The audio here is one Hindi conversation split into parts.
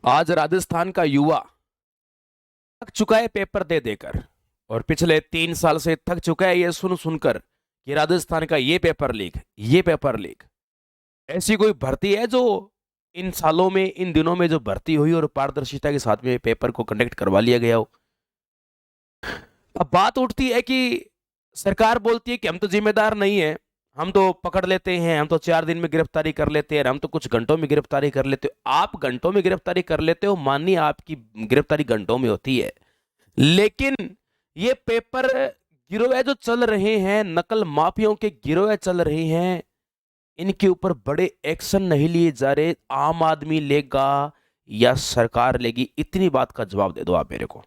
आज राजस्थान का युवा थक चुका है पेपर दे देकर, और पिछले 3 साल से थक चुका है ये सुन सुनकर कि राजस्थान का ये पेपर लीक। ऐसी कोई भर्ती है जो इन सालों में, इन दिनों में जो भर्ती हुई और पारदर्शिता के साथ में पेपर को कंडक्ट करवा लिया गया हो? अब बात उठती है कि सरकार बोलती है कि हम तो जिम्मेदार नहीं है, हम तो पकड़ लेते हैं, हम तो 4 दिन में गिरफ्तारी कर लेते हैं, हम तो कुछ घंटों में गिरफ्तारी कर लेते हो। आप घंटों में गिरफ्तारी कर लेते हो, मानिए आपकी गिरफ्तारी घंटों में होती है, लेकिन ये पेपर गिरोह जो चल रहे हैं, नकल माफियाओं के गिरोह चल रहे हैं, इनके ऊपर बड़े एक्शन नहीं लिए जा रहे। आम आदमी लेगा या सरकार लेगी? इतनी बात का जवाब दे दो आप मेरे को।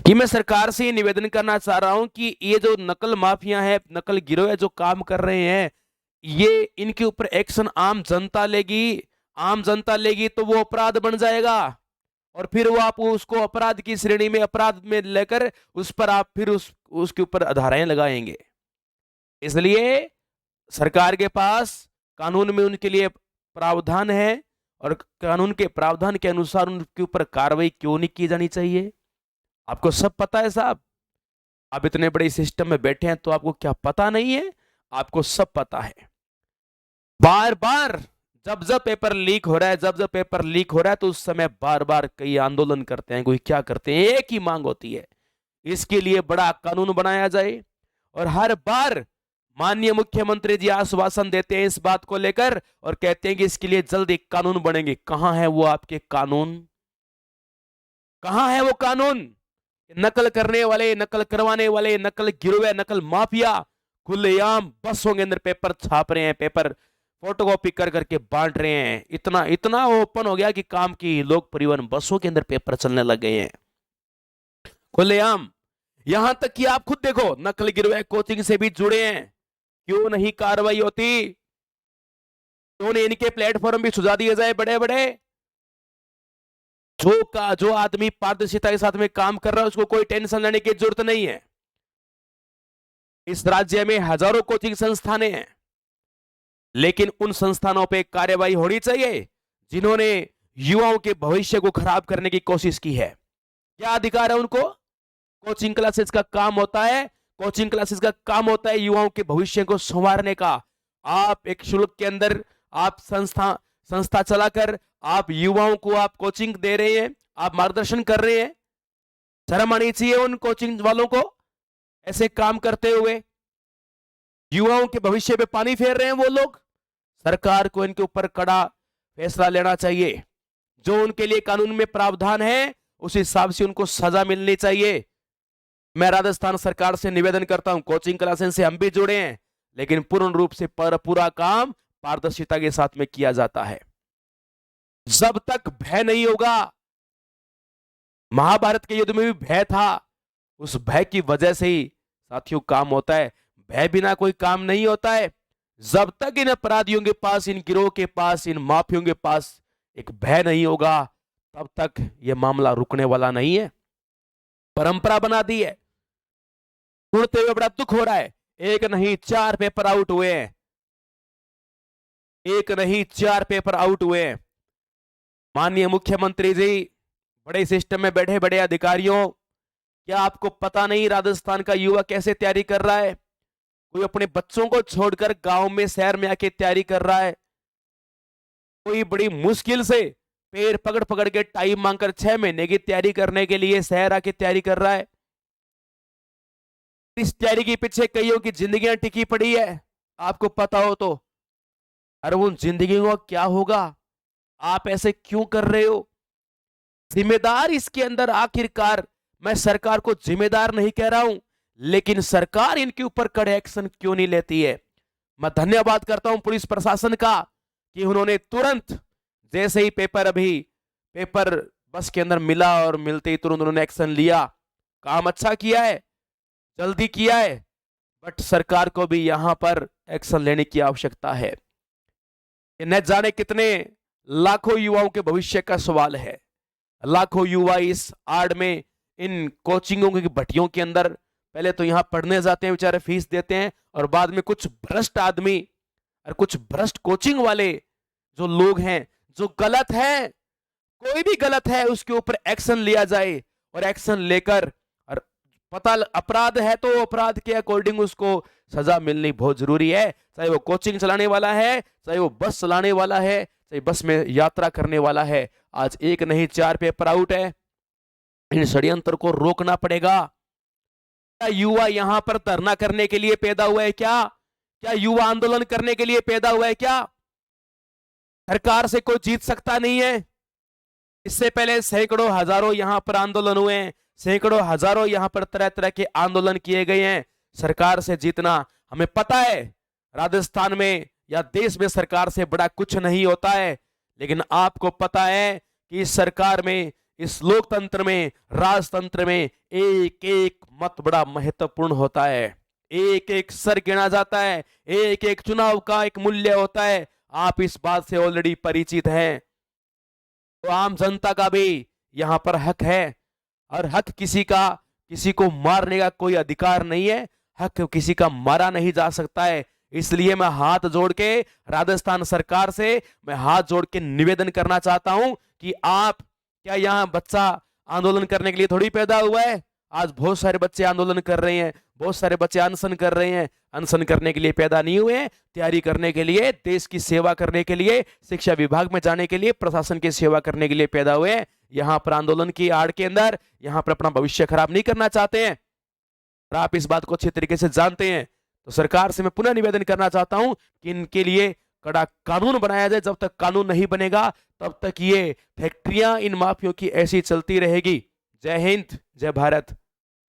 कि मैं सरकार से ये निवेदन करना चाह रहा हूं कि ये जो नकल माफिया है, नकल गिरोह है जो काम कर रहे हैं, ये इनके ऊपर एक्शन आम जनता लेगी। आम जनता लेगी तो वो अपराध बन जाएगा, और फिर वो आप उसको अपराध की श्रेणी में, अपराध में लेकर उस पर आप फिर उसके ऊपर धाराएं लगाएंगे। इसलिए सरकार के पास कानून में उनके लिए प्रावधान है, और कानून के प्रावधान के अनुसार उनके ऊपर कार्रवाई क्यों नहीं की जानी चाहिए? आपको सब पता है साहब। आप इतने बड़े सिस्टम में बैठे हैं तो आपको क्या पता नहीं है? आपको सब पता है। बार बार जब जब पेपर लीक हो रहा है, जब जब पेपर लीक हो रहा है, तो उस समय बार बार कई आंदोलन करते हैं। कोई क्या करते हैं, एक ही मांग होती है, इसके लिए बड़ा कानून बनाया जाए। और हर बार माननीय मुख्यमंत्री जी आश्वासन देते हैं इस बात को लेकर, और कहते हैं कि इसके लिए जल्द एक कानून बनेंगे। कहां है वो आपके कानून? कहां है वो कानून? नकल करने वाले, नकल करवाने वाले, नकल गिरोह, नकल माफिया खुलेआम बसों के अंदर पेपर छाप रहे हैं, पेपर फोटोकॉपी कर करके बांट रहे हैं। इतना इतना ओपन हो गया कि काम की लोक परिवहन बसों के अंदर पेपर चलने लग गए हैं खुलेआम। यहां तक कि आप खुद देखो, नकल गिरोह कोचिंग से भी जुड़े हैं। क्यों नहीं कार्रवाई होती? क्यों नहीं इनके प्लेटफॉर्म भी सुझा दिए जाए बड़े बड़े? जो आदमी पारदर्शिता के साथ में काम कर रहा है, उसको कोई टेंशन लेने की जरूरत नहीं है। इस राज्य में हजारों कोचिंग संस्थान हैं, लेकिन उन संस्थानों पे कार्रवाई होनी चाहिए जिन्होंने युवाओं के भविष्य को खराब करने की कोशिश की है। क्या अधिकार है उनको? कोचिंग क्लासेस का काम होता है, कोचिंग क्लासेस का काम होता है युवाओं के भविष्य को संवारने का। आप एक शुल्क के अंदर आप संस्था चलाकर आप युवाओं को आप कोचिंग दे रहे हैं, आप मार्गदर्शन कर रहे हैं। शर्म आनी चाहिए उन कोचिंग वालों को ऐसे काम करते हुए। युवाओं के भविष्य पे पानी फेर रहे हैं वो लोग। सरकार को इनके ऊपर कड़ा फैसला लेना चाहिए। जो उनके लिए कानून में प्रावधान है उस हिसाब से उनको सजा मिलनी चाहिए। मैं राजस्थान सरकार से निवेदन करता हूं, कोचिंग क्लासेस से हम भी जुड़े हैं, लेकिन पूर्ण रूप से पूरा काम पारदर्शिता के साथ में किया जाता है। जब तक भय नहीं होगा, महाभारत के युद्ध में भी भय था, उस भय की वजह से ही साथियों काम होता है। भय बिना कोई काम नहीं होता है। जब तक इन अपराधियों के पास, इन गिरोह के पास, इन माफियों के पास एक भय नहीं होगा, तब तक यह मामला रुकने वाला नहीं है। परंपरा बना दी है। सुनते हुए बड़ा दुख हो रहा है। एक नहीं 4 पेपर आउट हुए हैं, एक नहीं 4 पेपर आउट हुए हैं। माननीय मुख्यमंत्री जी, बड़े सिस्टम में बैठे बड़े अधिकारियों, क्या आपको पता नहीं राजस्थान का युवा कैसे तैयारी कर रहा है? कोई अपने बच्चों को छोड़कर गांव में, शहर में आके तैयारी कर रहा है। कोई बड़ी मुश्किल से पैर पकड़ पकड़ के टाइम मांगकर 6 महीने की तैयारी करने के लिए शहर आके तैयारी कर रहा है। इस तैयारी के पीछे कईयों की जिंदगियां टिकी पड़ी है, आपको पता हो तो। अरे उन जिंदगियों का क्या होगा? आप ऐसे क्यों कर रहे हो? जिम्मेदार इसके अंदर, आखिरकार मैं सरकार को जिम्मेदार नहीं कह रहा हूं, लेकिन सरकार इनके ऊपर कड़े एक्शन क्यों नहीं लेती है? मैं धन्यवाद करता हूं पुलिस प्रशासन का कि उन्होंने तुरंत, जैसे ही पेपर बस के अंदर मिला और मिलते ही तुरंत उन्होंने एक्शन लिया। काम अच्छा किया है, जल्दी किया है, बट सरकार को भी यहां पर एक्शन लेने की आवश्यकता है। न जाने कितने लाखों युवाओं के भविष्य का सवाल है। लाखों युवा इस आड़ में, इन कोचिंगों की भट्टियों के अंदर पहले तो यहां पढ़ने जाते हैं, बेचारे फीस देते हैं, और बाद में कुछ भ्रष्ट आदमी और कुछ भ्रष्ट कोचिंग वाले जो लोग हैं, जो गलत हैं, कोई भी गलत है उसके ऊपर एक्शन लिया जाए, और एक्शन लेकर, और अपराध है तो अपराध के अकॉर्डिंग उसको सजा मिलनी बहुत जरूरी है। चाहे वो कोचिंग चलाने वाला है, चाहे वो बस चलाने वाला है, चाहे बस में यात्रा करने वाला है। आज एक नहीं 4 पेपर आउट है। इन षड्यंत्र को रोकना पड़ेगा। क्या युवा यहां पर धरना करने के लिए पैदा हुआ है क्या? क्या युवा आंदोलन करने के लिए पैदा हुआ है क्या? सरकार से कोई जीत सकता नहीं है। इससे पहले सैकड़ों हजारों यहां पर आंदोलन हुए हैं, सैकड़ों हजारों यहां पर तरह तरह के आंदोलन किए गए हैं। सरकार से जीतना हमें पता है, राजस्थान में या देश में सरकार से बड़ा कुछ नहीं होता है। लेकिन आपको पता है कि इस सरकार में, इस लोकतंत्र में, राजतंत्र में एक एक मत बड़ा महत्वपूर्ण होता है। एक एक सर गिना जाता है, एक एक चुनाव का एक मूल्य होता है। आप इस बात से ऑलरेडी परिचित हैं। तो आम जनता का भी यहां पर हक है, और हक किसी को मारने का कोई अधिकार नहीं है। हक किसी का मारा नहीं जा सकता है। इसलिए मैं हाथ जोड़ के राजस्थान सरकार से मैं हाथ जोड़ के निवेदन करना चाहता हूं कि आप, क्या यहां बच्चा आंदोलन करने के लिए थोड़ी पैदा हुआ है? आज बहुत सारे बच्चे आंदोलन कर रहे हैं, बहुत सारे बच्चे अनशन कर रहे हैं। अनशन करने के लिए पैदा नहीं हुए हैं, तैयारी करने के लिए, देश की सेवा करने के लिए, शिक्षा विभाग में जाने के लिए, प्रशासन की सेवा करने के लिए पैदा हुए हैं। यहां पर आंदोलन की आड़ के अंदर यहां पर अपना भविष्य खराब नहीं करना चाहते हैं, और आप इस बात को अच्छी तरीके से जानते हैं। तो सरकार से मैं पुनः निवेदन करना चाहता हूं कि इनके लिए कड़ा कानून बनाया जाए। जब तक कानून नहीं बनेगा तब तक ये फैक्ट्रियां इन माफियों की ऐसी चलती रहेगी। जय हिंद, जय भारत।